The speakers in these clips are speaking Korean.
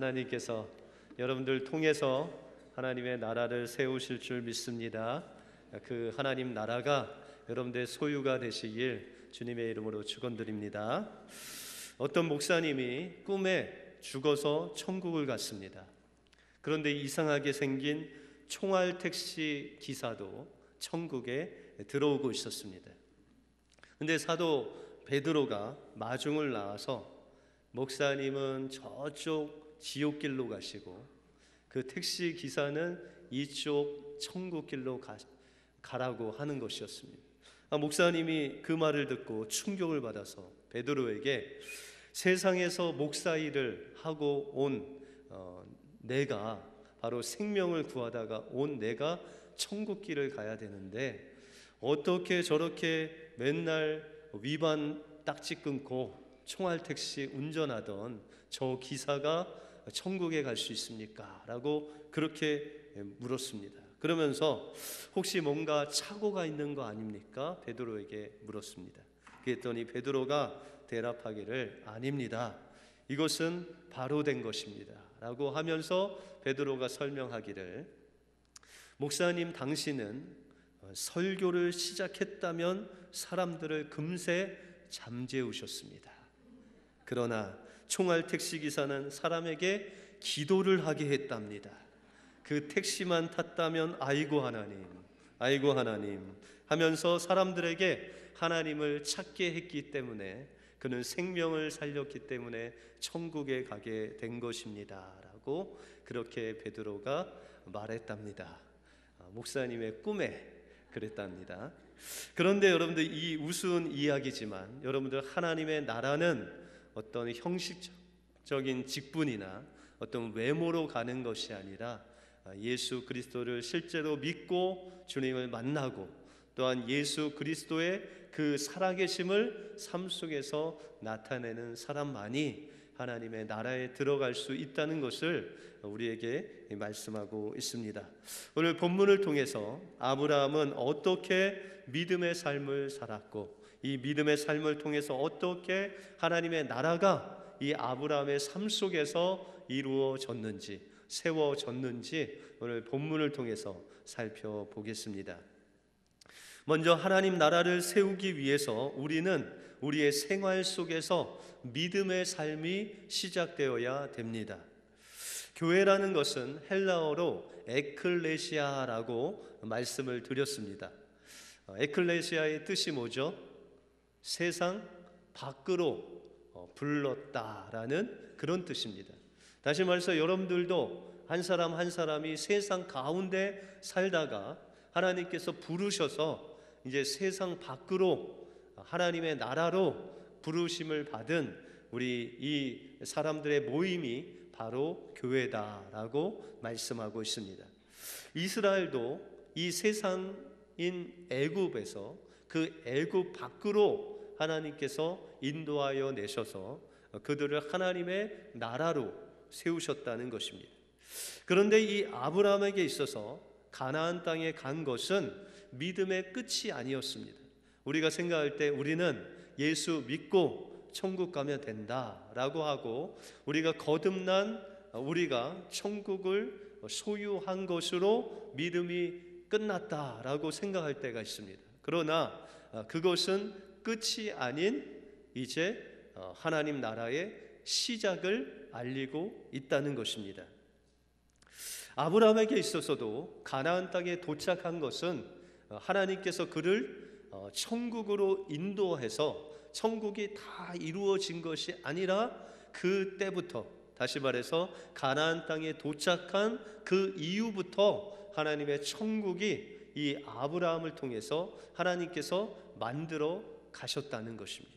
하나님께서 여러분들 통해서 하나님의 나라를 세우실 줄 믿습니다. 그 하나님 나라가 여러분들의 소유가 되시길 주님의 이름으로 축원드립니다. 어떤 목사님이 꿈에 죽어서 천국을 갔습니다. 그런데 이상하게 생긴 총알 택시 기사도 천국에 들어오고 있었습니다. 근데 사도 베드로가 마중을 나와서 목사님은 저쪽 지옥길로 가시고 그 택시 기사는 이쪽 천국길로 가라고 하는 것이었습니다. 목사님이 그 말을 듣고 충격을 받아서 베드로에게 세상에서 목사 일을 하고 온 내가, 바로 생명을 구하다가 온 내가 천국길을 가야 되는데 어떻게 저렇게 맨날 위반 딱지 끊고 총알 택시 운전하던 저 기사가 천국에 갈 수 있습니까? 라고 그렇게 물었습니다. 그러면서 혹시 뭔가 착오가 있는 거 아닙니까? 베드로에게 물었습니다. 그랬더니 베드로가 대답하기를 아닙니다. 이것은 바로 된 것입니다. 라고 하면서 베드로가 설명하기를 목사님 당신은 설교를 시작했다면 사람들을 금세 잠재우셨습니다. 그러나 총알 택시 기사는 사람에게 기도를 하게 했답니다. 그 택시만 탔다면 아이고 하나님, 아이고 하나님 하면서 사람들에게 하나님을 찾게 했기 때문에 그는 생명을 살렸기 때문에 천국에 가게 된 것입니다. 라고 그렇게 베드로가 말했답니다. 목사님의 꿈에 그랬답니다. 그런데 여러분들, 이 우스운 이야기지만 여러분들, 하나님의 나라는 어떤 형식적인 직분이나 어떤 외모로 가는 것이 아니라 예수 그리스도를 실제로 믿고 주님을 만나고 또한 예수 그리스도의 그 살아계심을 삶 속에서 나타내는 사람만이 하나님의 나라에 들어갈 수 있다는 것을 우리에게 말씀하고 있습니다. 오늘 본문을 통해서 아브라함은 어떻게 믿음의 삶을 살았고 이 믿음의 삶을 통해서 어떻게 하나님의 나라가 이 아브라함의 삶 속에서 이루어졌는지, 세워졌는지 오늘 본문을 통해서 살펴보겠습니다. 먼저 하나님 나라를 세우기 위해서 우리는 우리의 생활 속에서 믿음의 삶이 시작되어야 됩니다. 교회라는 것은 헬라어로 에클레시아라고 말씀을 드렸습니다. 에클레시아의 뜻이 뭐죠? 세상 밖으로 불렀다라는 그런 뜻입니다. 다시 말해서 여러분들도 한 사람 한 사람이 세상 가운데 살다가 하나님께서 부르셔서 이제 세상 밖으로 하나님의 나라로 부르심을 받은 우리 이 사람들의 모임이 바로 교회다라고 말씀하고 있습니다. 이스라엘도 이 세상인 애굽에서 그 애굽 밖으로 하나님께서 인도하여 내셔서 그들을 하나님의 나라로 세우셨다는 것입니다. 그런데 이 아브라함에게 있어서 가나안 땅에 간 것은 믿음의 끝이 아니었습니다. 우리가 생각할 때 우리는 예수 믿고 천국 가면 된다라고 하고 우리가 거듭난 우리가 천국을 소유한 것으로 믿음이 끝났다라고 생각할 때가 있습니다. 그러나 그것은 끝이 아닌 이제 하나님 나라의 시작을 알리고 있다는 것입니다. 아브라함에게 있어서도 가나안 땅에 도착한 것은 하나님께서 그를 천국으로 인도해서 천국이 다 이루어진 것이 아니라 그때부터, 다시 말해서 가나안 땅에 도착한 그 이후부터 하나님의 천국이 이 아브라함을 통해서 하나님께서 만들어 가셨다는 것입니다.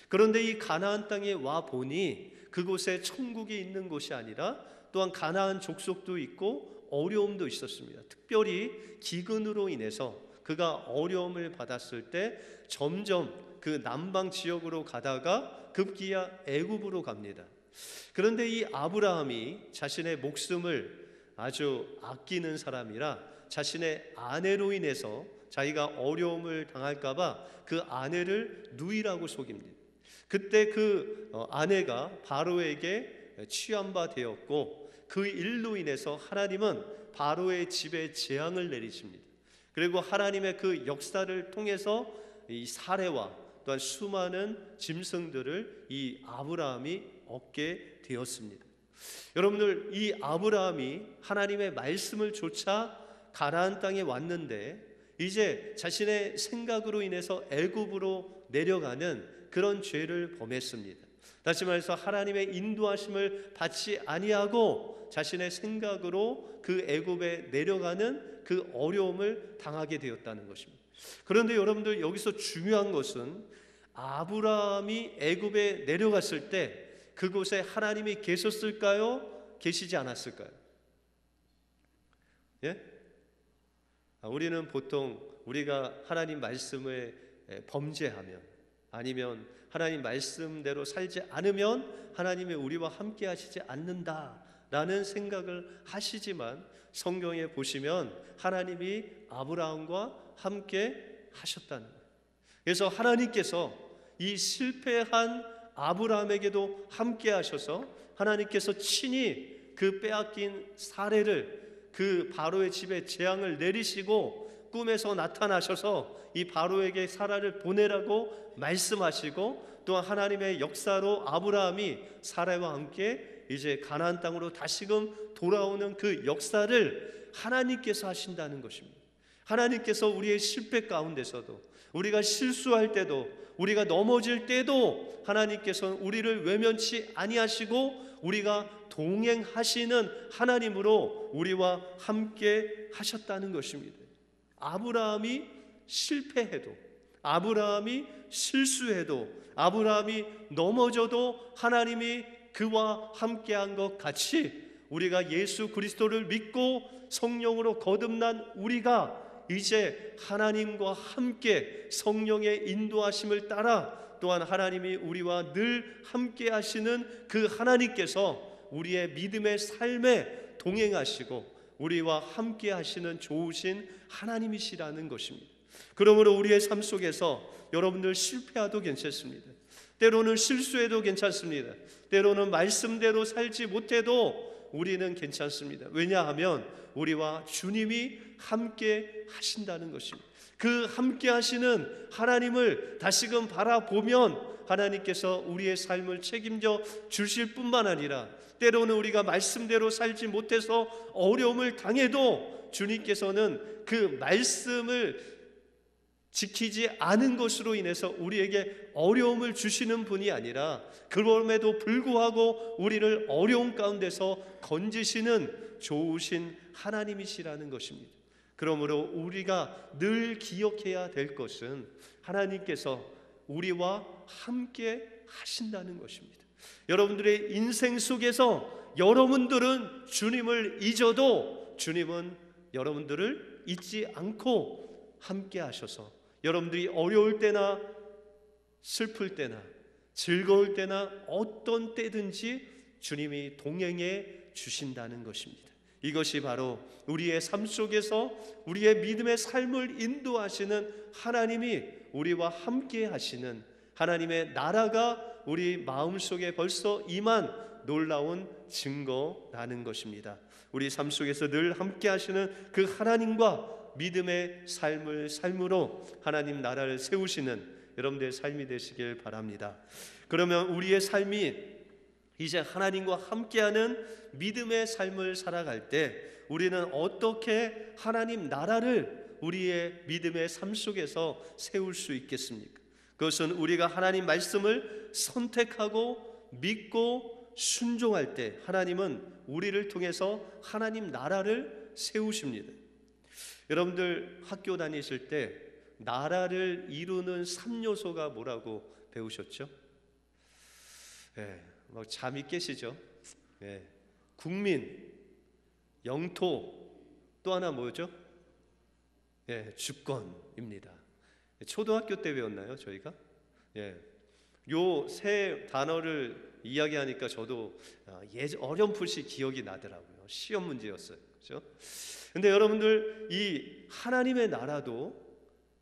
그런데 이 가나안 땅에 와 보니 그곳에 천국이 있는 곳이 아니라 또한 가나안 족속도 있고 어려움도 있었습니다. 특별히 기근으로 인해서 그가 어려움을 받았을 때 점점 그 남방 지역으로 가다가 급기야 애굽으로 갑니다. 그런데 이 아브라함이 자신의 목숨을 아주 아끼는 사람이라 자신의 아내로 인해서 자기가 어려움을 당할까봐 그 아내를 누이라고 속입니다. 그때 그 아내가 바로에게 취한 바 되었고, 그 일로 인해서 하나님은 바로의 집에 재앙을 내리십니다. 그리고 하나님의 그 역사를 통해서 이 사례와 또한 수많은 짐승들을 이 아브라함이 얻게 되었습니다. 여러분들, 이 아브라함이 하나님의 말씀을 좇아 가나안 땅에 왔는데 이제 자신의 생각으로 인해서 애굽으로 내려가는 그런 죄를 범했습니다. 다시 말해서 하나님의 인도하심을 받지 아니하고 자신의 생각으로 그 애굽에 내려가는 그 어려움을 당하게 되었다는 것입니다. 그런데 여러분들, 여기서 중요한 것은 아브라함이 애굽에 내려갔을 때 그곳에 하나님이 계셨을까요? 계시지 않았을까요? 예? 우리는 보통 우리가 하나님 말씀을 범죄하면, 아니면 하나님 말씀대로 살지 않으면 하나님이 우리와 함께 하시지 않는다라는 생각을 하시지만, 성경에 보시면 하나님이 아브라함과 함께 하셨다는 거예요. 그래서 하나님께서 이 실패한 아브라함에게도 함께 하셔서 하나님께서 친히 그 빼앗긴 사례를, 그 바로의 집에 재앙을 내리시고 꿈에서 나타나셔서 이 바로에게 사라를 보내라고 말씀하시고, 또한 하나님의 역사로 아브라함이 사라와 함께 이제 가나안 땅으로 다시금 돌아오는 그 역사를 하나님께서 하신다는 것입니다. 하나님께서 우리의 실패 가운데서도, 우리가 실수할 때도, 우리가 넘어질 때도 하나님께서는 우리를 외면치 아니하시고 우리가 동행하시는 하나님으로 우리와 함께 하셨다는 것입니다. 아브라함이 실패해도, 아브라함이 실수해도, 아브라함이 넘어져도 하나님이 그와 함께한 것 같이 우리가 예수 그리스도를 믿고 성령으로 거듭난 우리가 이제 하나님과 함께 성령의 인도하심을 따라, 또한 하나님이 우리와 늘 함께 하시는 그 하나님께서 우리의 믿음의 삶에 동행하시고 우리와 함께 하시는 좋으신 하나님이시라는 것입니다. 그러므로 우리의 삶 속에서 여러분들 실패해도 괜찮습니다. 때로는 실수해도 괜찮습니다. 때로는 말씀대로 살지 못해도 우리는 괜찮습니다. 왜냐하면 우리와 주님이 함께 하신다는 것입니다. 그 함께 하시는 하나님을 다시금 바라보면 하나님께서 우리의 삶을 책임져 주실 뿐만 아니라, 때로는 우리가 말씀대로 살지 못해서 어려움을 당해도 주님께서는 그 말씀을 지키지 않은 것으로 인해서 우리에게 어려움을 주시는 분이 아니라, 그럼에도 불구하고 우리를 어려움 가운데서 건지시는 좋으신 하나님이시라는 것입니다. 그러므로 우리가 늘 기억해야 될 것은 하나님께서 우리와 함께 하신다는 것입니다. 여러분들의 인생 속에서 여러분들은 주님을 잊어도 주님은 여러분들을 잊지 않고 함께 하셔서 여러분들이 어려울 때나 슬플 때나 즐거울 때나 어떤 때든지 주님이 동행해 주신다는 것입니다. 이것이 바로 우리의 삶 속에서 우리의 믿음의 삶을 인도하시는 하나님이 우리와 함께 하시는 하나님의 나라가 우리 마음속에 벌써 임한 놀라운 증거라는 것입니다. 우리 삶 속에서 늘 함께 하시는 그 하나님과 믿음의 삶을 삶으로 하나님 나라를 세우시는 여러분들의 삶이 되시길 바랍니다. 그러면 우리의 삶이 이제 하나님과 함께하는 믿음의 삶을 살아갈 때 우리는 어떻게 하나님 나라를 우리의 믿음의 삶 속에서 세울 수 있겠습니까? 그것은 우리가 하나님 말씀을 선택하고 믿고 순종할 때 하나님은 우리를 통해서 하나님 나라를 세우십니다. 여러분들 학교 다니실 때 나라를 이루는 3요소가 뭐라고 배우셨죠? 막 잠이 깨시죠? 국민, 영토, 또 하나 뭐죠? 주권입니다. 초등학교 때 배웠나요, 저희가? 요 세 단어를 이야기하니까 저도 어렴풋이 기억이 나더라고요. 시험 문제였어요. 그렇죠? 근데 여러분들, 이 하나님의 나라도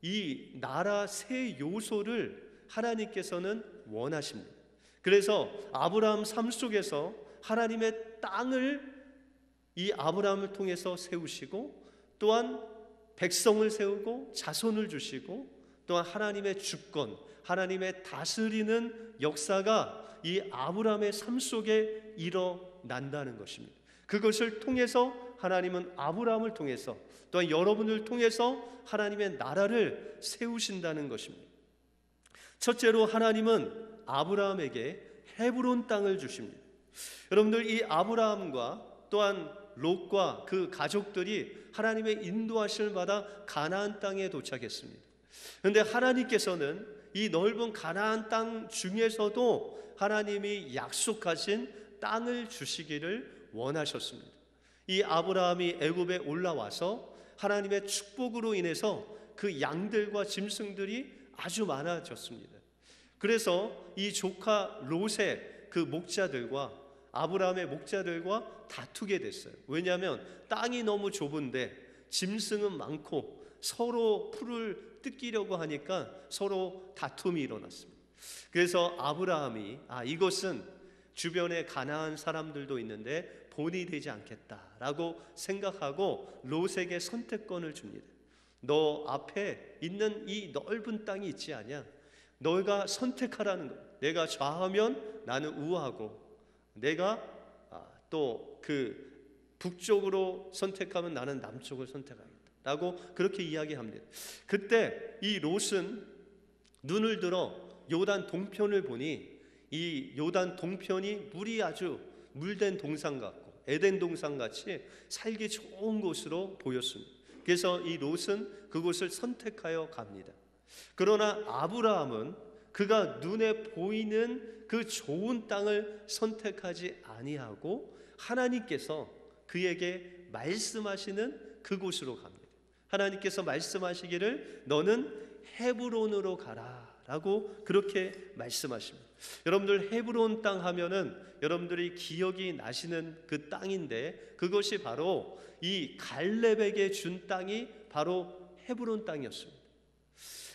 이 나라 세 요소를 하나님께서는 원하십니다. 그래서 아브라함 삶 속에서 하나님의 땅을 이 아브라함을 통해서 세우시고, 또한 백성을 세우고 자손을 주시고, 또한 하나님의 주권, 하나님의 다스리는 역사가 이 아브라함의 삶 속에 일어난다는 것입니다. 그것을 통해서 하나님은 아브라함을 통해서, 또한 여러분을 통해서 하나님의 나라를 세우신다는 것입니다. 첫째로 하나님은 아브라함에게 헤브론 땅을 주십니다. 여러분들, 이 아브라함과 또한 롯과 그 가족들이 하나님의 인도하심을 받아 가나안 땅에 도착했습니다. 그런데 하나님께서는 이 넓은 가나안 땅 중에서도 하나님이 약속하신 땅을 주시기를 원하셨습니다. 이 아브라함이 애굽에 올라와서 하나님의 축복으로 인해서 그 양들과 짐승들이 아주 많아졌습니다. 그래서 이 조카 롯의 그 목자들과 아브라함의 목자들과 다투게 됐어요. 왜냐하면 땅이 너무 좁은데 짐승은 많고 서로 풀을 뜯기려고 하니까 서로 다툼이 일어났습니다. 그래서 아브라함이 이것은 주변에 가나안 사람들도 있는데 본이 되지 않겠다라고 생각하고 롯에게 선택권을 줍니다. 너 앞에 있는 이 넓은 땅이 있지 않냐? 너가 선택하라는 거야. 내가 좌하면 나는 우하고, 내가 또 그 북쪽으로 선택하면 나는 남쪽을 선택하겠다 라고 그렇게 이야기합니다. 그때 이 롯은 눈을 들어 요단 동편을 보니 이 요단 동편이 물이 아주 물된 동산 같고 에덴 동산 같이 살기 좋은 곳으로 보였습니다. 그래서 이 롯은 그곳을 선택하여 갑니다. 그러나 아브라함은 그가 눈에 보이는 그 좋은 땅을 선택하지 아니하고 하나님께서 그에게 말씀하시는 그곳으로 갑니다. 하나님께서 말씀하시기를 너는 헤브론으로 가라 라고 그렇게 말씀하십니다. 여러분들, 헤브론 땅 하면은 여러분들이 기억이 나시는 그 땅인데, 그것이 바로 이 갈렙에게 준 땅이 바로 헤브론 땅이었습니다.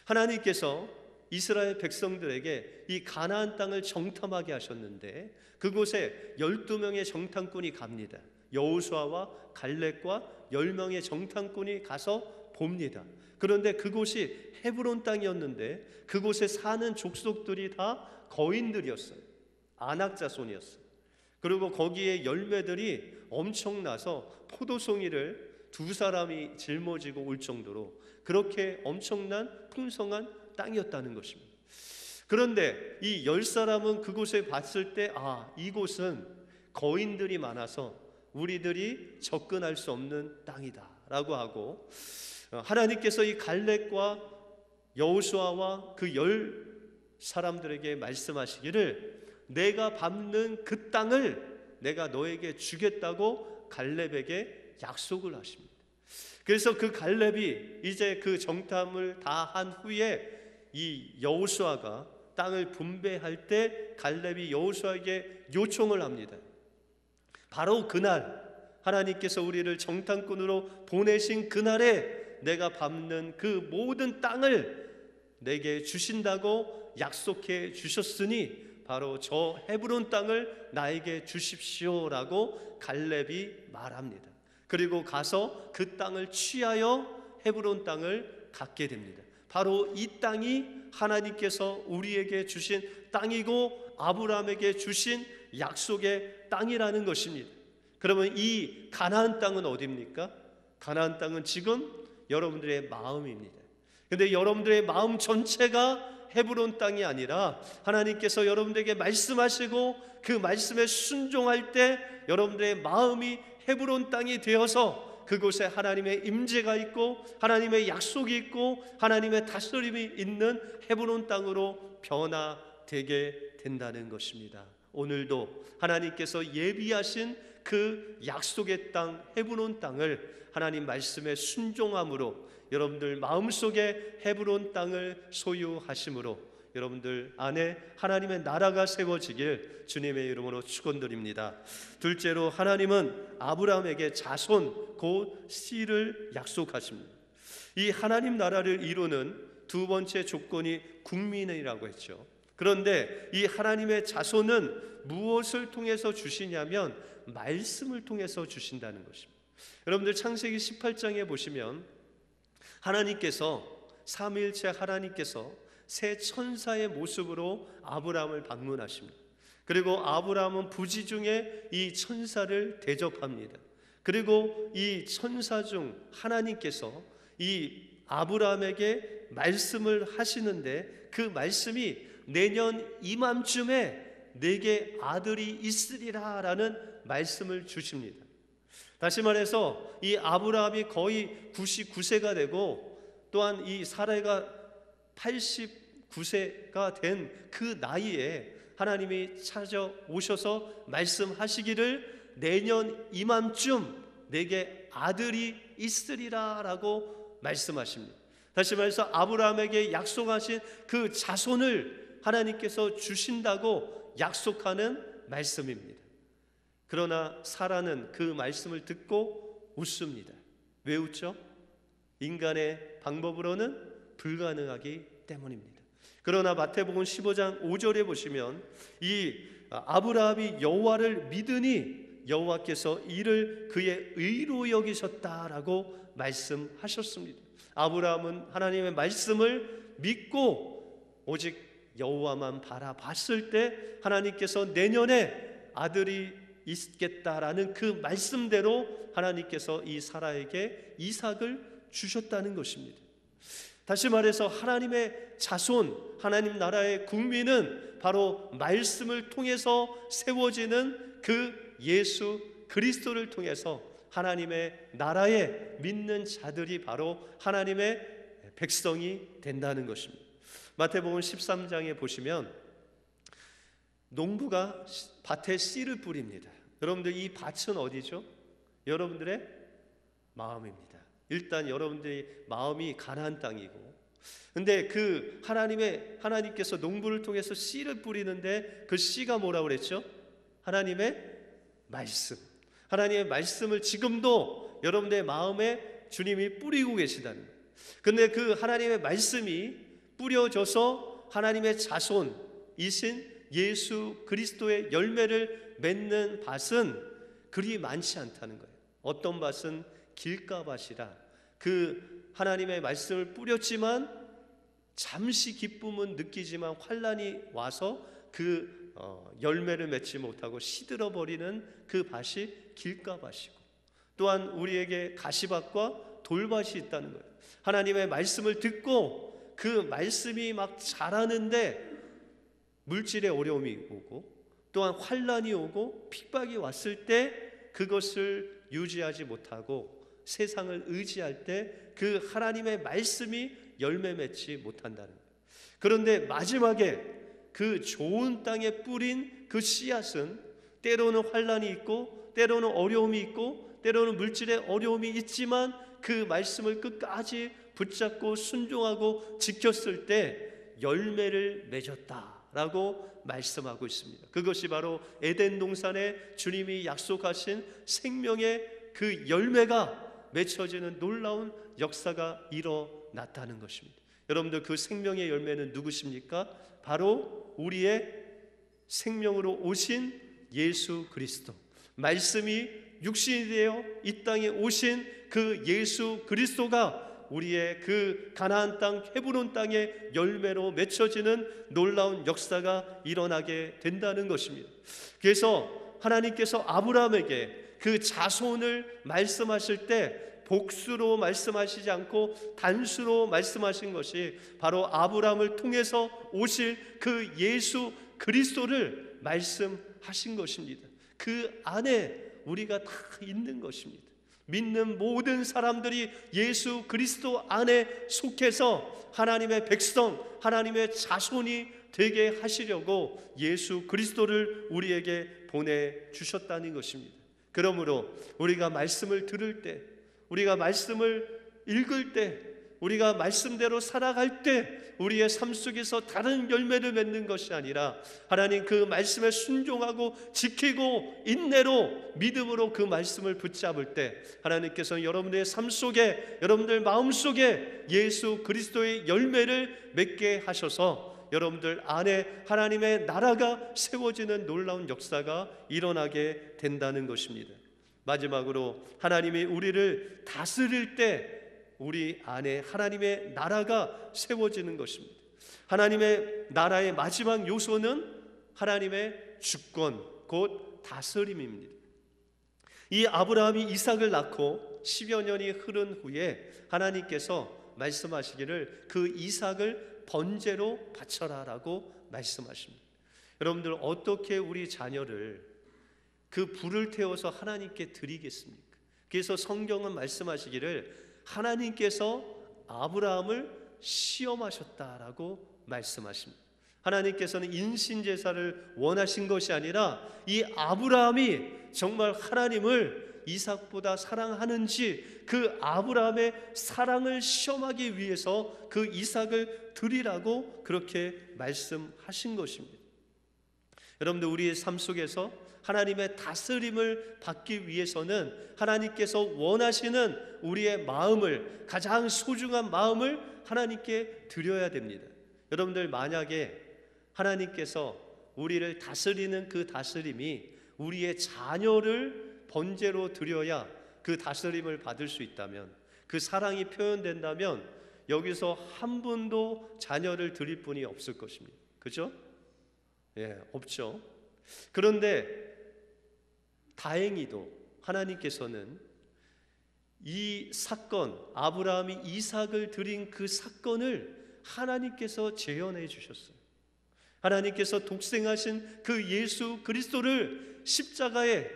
하나님께서 이스라엘 백성들에게 이 가나안 땅을 정탐하게 하셨는데, 그곳에 12명의 정탐꾼이 갑니다. 여호수아와 갈렙과 10명의 정탐꾼이 가서 봅니다. 그런데 그곳이 헤브론 땅이었는데 그곳에 사는 족속들이 다 거인들이었어요. 아낙 자손이었어요. 그리고 거기에 열매들이 엄청나서 포도송이를 두 사람이 짊어지고 올 정도로 그렇게 엄청난 풍성한 땅이었다는 것입니다. 그런데 이 10사람은 그곳에 봤을 때 이곳은 거인들이 많아서 우리들이 접근할 수 없는 땅이다 라고 하고, 하나님께서 이 갈렙과 여호수아와 그 10사람들에게 말씀하시기를 내가 밟는 그 땅을 내가 너에게 주겠다고 갈렙에게 약속을 하십니다. 그래서 그 갈렙이 이제 그 정탐을 다 한 후에 이 여호수아가 땅을 분배할 때 갈렙이 여호수아에게 요청을 합니다. 바로 그날 하나님께서 우리를 정탐꾼으로 보내신 그날에 내가 밟는 그 모든 땅을 내게 주신다고 약속해 주셨으니 바로 저 헤브론 땅을 나에게 주십시오라고 갈렙이 말합니다. 그리고 가서 그 땅을 취하여 헤브론 땅을 갖게 됩니다. 바로 이 땅이 하나님께서 우리에게 주신 땅이고 아브라함에게 주신 약속의 땅이라는 것입니다. 그러면 이 가나안 땅은 어디입니까? 가나안 땅은 지금 여러분들의 마음입니다. 그런데 여러분들의 마음 전체가 헤브론 땅이 아니라 하나님께서 여러분들에게 말씀하시고 그 말씀에 순종할 때 여러분들의 마음이 헤브론 땅이 되어서 그곳에 하나님의 임재가 있고 하나님의 약속이 있고 하나님의 다스림이 있는 헤브론 땅으로 변화되게 된다는 것입니다. 오늘도 하나님께서 예비하신 그 약속의 땅 헤브론 땅을 하나님 말씀에 순종함으로 여러분들 마음속에 헤브론 땅을 소유하심으로 여러분들 안에 하나님의 나라가 세워지길 주님의 이름으로 축원드립니다. 둘째로 하나님은 아브라함에게 자손 곧 씨를 약속하십니다. 이 하나님 나라를 이루는 두 번째 조건이 국민이라고 했죠. 그런데 이 하나님의 자손은 무엇을 통해서 주시냐면 말씀을 통해서 주신다는 것입니다. 여러분들 창세기 18장에 보시면 하나님께서, 삼위일체 하나님께서 새 천사의 모습으로 아브라함을 방문하십니다. 그리고 아브라함은 부지 중에 이 천사를 대접합니다. 그리고 이 천사 중 하나님께서 이 아브라함에게 말씀을 하시는데, 그 말씀이 내년 이맘쯤에 내게 아들이 있으리라 라는 말씀을 주십니다. 다시 말해서 이 아브라함이 거의 99세가 되고, 또한 이 사라가 89세가 된 그 나이에 하나님이 찾아오셔서 말씀하시기를 내년 이맘쯤 내게 아들이 있으리라 라고 말씀하십니다. 다시 말해서 아브라함에게 약속하신 그 자손을 하나님께서 주신다고 약속하는 말씀입니다. 그러나 사라는 그 말씀을 듣고 웃습니다. 왜 웃죠? 인간의 방법으로는 불가능하기 때문입니다. 그러나 마태복음 15장 5절에 보시면 이 아브라함이 여호와를 믿으니 여호와께서 이를 그의 의로 여기셨다라고 말씀하셨습니다. 아브라함은 하나님의 말씀을 믿고 오직 여호와만 바라봤을 때 하나님께서 내년에 아들이 있겠다라는 그 말씀대로 하나님께서 이 사라에게 이삭을 주셨다는 것입니다. 다시 말해서 하나님의 자손, 하나님 나라의 국민은 바로 말씀을 통해서 세워지는 그 예수 그리스도를 통해서 하나님의 나라에 믿는 자들이 바로 하나님의 백성이 된다는 것입니다. 마태복음 13장에 보시면 농부가 밭에 씨를 뿌립니다. 여러분들, 이 밭은 어디죠? 여러분들의 마음입니다. 일단 여러분들의 마음이 가나안 땅이고, 근데 그 하나님께서 농부를 통해서 씨를 뿌리는데 그 씨가 뭐라고 그랬죠? 하나님의 말씀. 하나님의 말씀을 지금도 여러분들의 마음에 주님이 뿌리고 계시다는 거예요. 근데 그 하나님의 말씀이 뿌려져서 하나님의 자손이신 예수 그리스도의 열매를 맺는 밭은 그리 많지 않다는 거예요. 어떤 밭은 길가밭이라 그 하나님의 말씀을 뿌렸지만 잠시 기쁨은 느끼지만 환난이 와서 그 열매를 맺지 못하고 시들어 버리는 그 밭이 길가밭이고, 또한 우리에게 가시밭과 돌밭이 있다는 거예요. 하나님의 말씀을 듣고 그 말씀이 막 자라는데 물질의 어려움이 오고, 또한 환난이 오고 핍박이 왔을 때 그것을 유지하지 못하고 세상을 의지할 때 그 하나님의 말씀이 열매 맺지 못한다는 거예요. 그런데 마지막에 그 좋은 땅에 뿌린 그 씨앗은 때로는 환난이 있고, 때로는 어려움이 있고, 때로는 물질의 어려움이 있지만 그 말씀을 끝까지 붙잡고 순종하고 지켰을 때 열매를 맺었다라고 말씀하고 있습니다. 그것이 바로 에덴 동산에 주님이 약속하신 생명의 그 열매가 맺혀지는 놀라운 역사가 일어났다는 것입니다. 여러분들, 그 생명의 열매는 누구십니까? 바로 우리의 생명으로 오신 예수 그리스도, 말씀이 육신이 되어 이 땅에 오신 그 예수 그리스도가 우리의 그 가나안 땅 헤브론 땅의 열매로 맺혀지는 놀라운 역사가 일어나게 된다는 것입니다. 그래서 하나님께서 아브라함에게 그 자손을 말씀하실 때 복수로 말씀하시지 않고 단수로 말씀하신 것이 바로 아브라함을 통해서 오실 그 예수 그리스도를 말씀하신 것입니다. 그 안에 우리가 다 있는 것입니다. 믿는 모든 사람들이 예수 그리스도 안에 속해서 하나님의 백성, 하나님의 자손이 되게 하시려고 예수 그리스도를 우리에게 보내주셨다는 것입니다. 그러므로 우리가 말씀을 들을 때, 우리가 말씀을 읽을 때, 우리가 말씀대로 살아갈 때 우리의 삶 속에서 다른 열매를 맺는 것이 아니라 하나님 그 말씀에 순종하고 지키고 인내로 믿음으로 그 말씀을 붙잡을 때 하나님께서 여러분들의 삶 속에, 여러분들 마음 속에 예수 그리스도의 열매를 맺게 하셔서 여러분들 안에 하나님의 나라가 세워지는 놀라운 역사가 일어나게 된다는 것입니다. 마지막으로 하나님이 우리를 다스릴 때 우리 안에 하나님의 나라가 세워지는 것입니다. 하나님의 나라의 마지막 요소는 하나님의 주권, 곧 다스림입니다. 이 아브라함이 이삭을 낳고 10여 년이 흐른 후에 하나님께서 말씀하시기를 그 이삭을 번제로 바쳐라 라고 말씀하십니다. 여러분들, 어떻게 우리 자녀를 그 불을 태워서 하나님께 드리겠습니까? 그래서 성경은 말씀하시기를 하나님께서 아브라함을 시험하셨다라고 말씀하십니다. 하나님께서는 인신제사를 원하신 것이 아니라 이 아브라함이 정말 하나님을 이삭보다 사랑하는지 그 아브라함의 사랑을 시험하기 위해서 그 이삭을 드리라고 그렇게 말씀하신 것입니다. 여러분들, 우리의 삶 속에서 하나님의 다스림을 받기 위해서는 하나님께서 원하시는 우리의 마음을, 가장 소중한 마음을 하나님께 드려야 됩니다. 여러분들, 만약에 하나님께서 우리를 다스리는 그 다스림이 우리의 자녀를 번제로 드려야 그 다스림을 받을 수 있다면, 그 사랑이 표현된다면 여기서 한 분도 자녀를 드릴 분이 없을 것입니다. 그죠? 예, 없죠. 그런데 다행히도 하나님께서는 이 사건, 아브라함이 이삭을 드린 그 사건을 하나님께서 재현해 주셨어요. 하나님께서 독생하신 그 예수 그리스도를 십자가에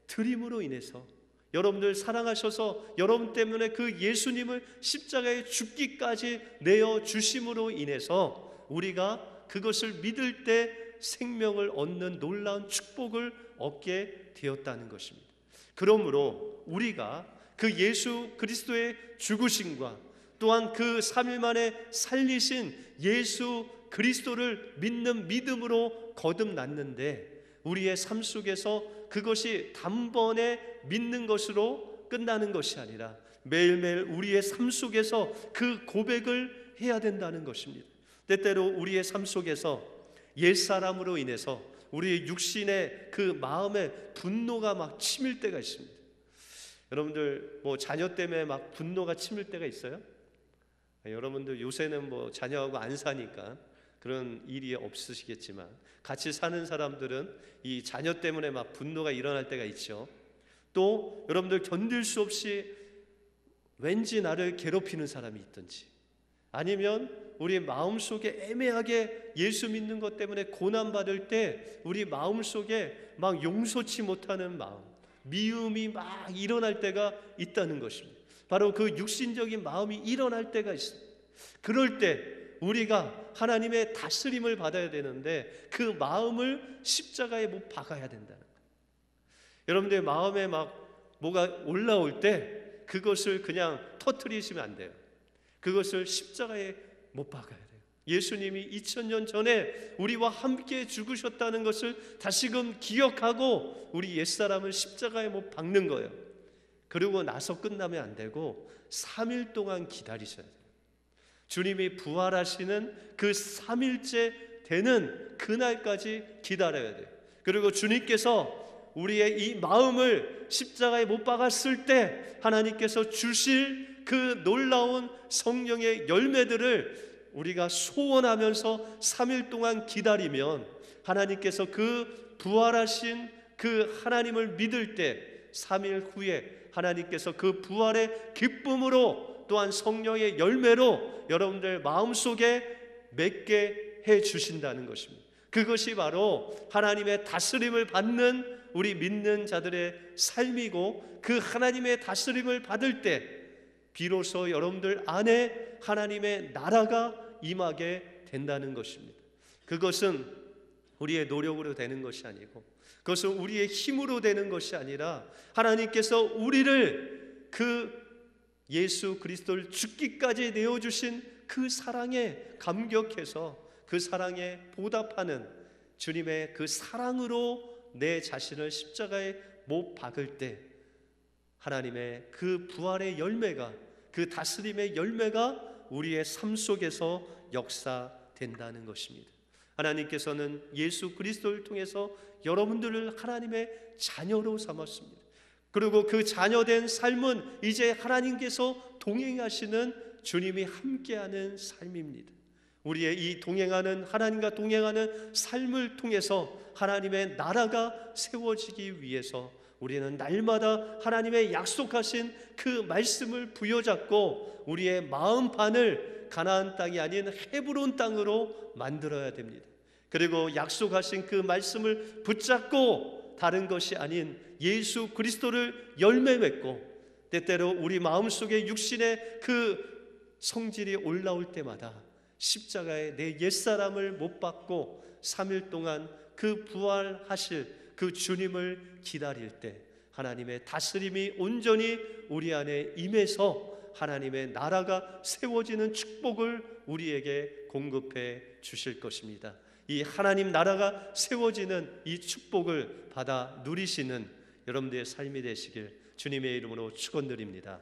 드림으로 인해서, 여러분들 사랑하셔서 여러분 때문에 그 예수님을 십자가에 죽기까지 내어 주심으로 인해서 우리가 그것을 믿을 때 생명을 얻는 놀라운 축복을 얻게 되었다는 것입니다. 그러므로 우리가 그 예수 그리스도의 죽으심과 또한 그 3일 만에 살리신 예수 그리스도를 믿는 믿음으로 거듭났는데, 우리의 삶 속에서 그것이 단번에 믿는 것으로 끝나는 것이 아니라 매일매일 우리의 삶 속에서 그 고백을 해야 된다는 것입니다. 때때로 우리의 삶 속에서 옛사람으로 인해서 우리의 육신의 그 마음에 분노가 막 치밀 때가 있습니다. 여러분들, 자녀 때문에 막 분노가 치밀 때가 있어요? 여러분들 요새는 자녀하고 안 사니까 그런 일이 없으시겠지만, 같이 사는 사람들은 이 자녀 때문에 막 분노가 일어날 때가 있죠. 또 여러분들, 견딜 수 없이 왠지 나를 괴롭히는 사람이 있든지, 아니면 우리 마음속에 애매하게 예수 믿는 것 때문에 고난받을 때 우리 마음속에 막 용서치 못하는 마음, 미움이 막 일어날 때가 있다는 것입니다. 바로 그 육신적인 마음이 일어날 때가 있습니다. 그럴 때 우리가 하나님의 다스림을 받아야 되는데 그 마음을 십자가에 못 박아야 된다는 거예요. 여러분들 마음에 막 뭐가 올라올 때 그것을 그냥 터뜨리시면 안 돼요. 그것을 십자가에 못 박아야 돼요. 예수님이 2000년 전에 우리와 함께 죽으셨다는 것을 다시금 기억하고 우리 옛사람을 십자가에 못 박는 거예요. 그리고 나서 끝나면 안 되고 3일 동안 기다리셔야 돼요. 주님이 부활하시는 그 3일째 되는 그날까지 기다려야 돼요. 그리고 주님께서 우리의 이 마음을 십자가에 못 박았을 때 하나님께서 주실 그 놀라운 성령의 열매들을 우리가 소원하면서 3일 동안 기다리면 하나님께서 그 부활하신 그 하나님을 믿을 때 3일 후에 하나님께서 그 부활의 기쁨으로 또한 성령의 열매로 여러분들 마음속에 맺게 해 주신다는 것입니다. 그것이 바로 하나님의 다스림을 받는 우리 믿는 자들의 삶이고, 그 하나님의 다스림을 받을 때 비로소 여러분들 안에 하나님의 나라가 임하게 된다는 것입니다. 그것은 우리의 노력으로 되는 것이 아니고, 그것은 우리의 힘으로 되는 것이 아니라 하나님께서 우리를 그 예수 그리스도를 죽기까지 내어주신 그 사랑에 감격해서 그 사랑에 보답하는 주님의 그 사랑으로 내 자신을 십자가에 못 박을 때 하나님의 그 부활의 열매가, 그 다스림의 열매가 우리의 삶 속에서 역사되게 된다는 것입니다. 하나님께서는 예수 그리스도를 통해서 여러분들을 하나님의 자녀로 삼았습니다. 그리고 그 자녀된 삶은 이제 하나님께서 동행하시는 주님이 함께하는 삶입니다. 우리의 이 동행하는 하나님과 동행하는 삶을 통해서 하나님의 나라가 세워지기 위해서 우리는 날마다 하나님의 약속하신 그 말씀을 부여잡고 우리의 마음판을 가나안 땅이 아닌 헤브론 땅으로 만들어야 됩니다. 그리고 약속하신 그 말씀을 붙잡고 다른 것이 아닌 예수 그리스도를 열매 맺고, 때때로 우리 마음속에 육신의 그 성질이 올라올 때마다 십자가에 내 옛사람을 못 박고 3일 동안 그 부활하실 그 주님을 기다릴 때 하나님의 다스림이 온전히 우리 안에 임해서 하나님의 나라가 세워지는 축복을 우리에게 공급해 주실 것입니다. 이 하나님 나라가 세워지는 이 축복을 받아 누리시는 여러분들의 삶이 되시길 주님의 이름으로 축원드립니다.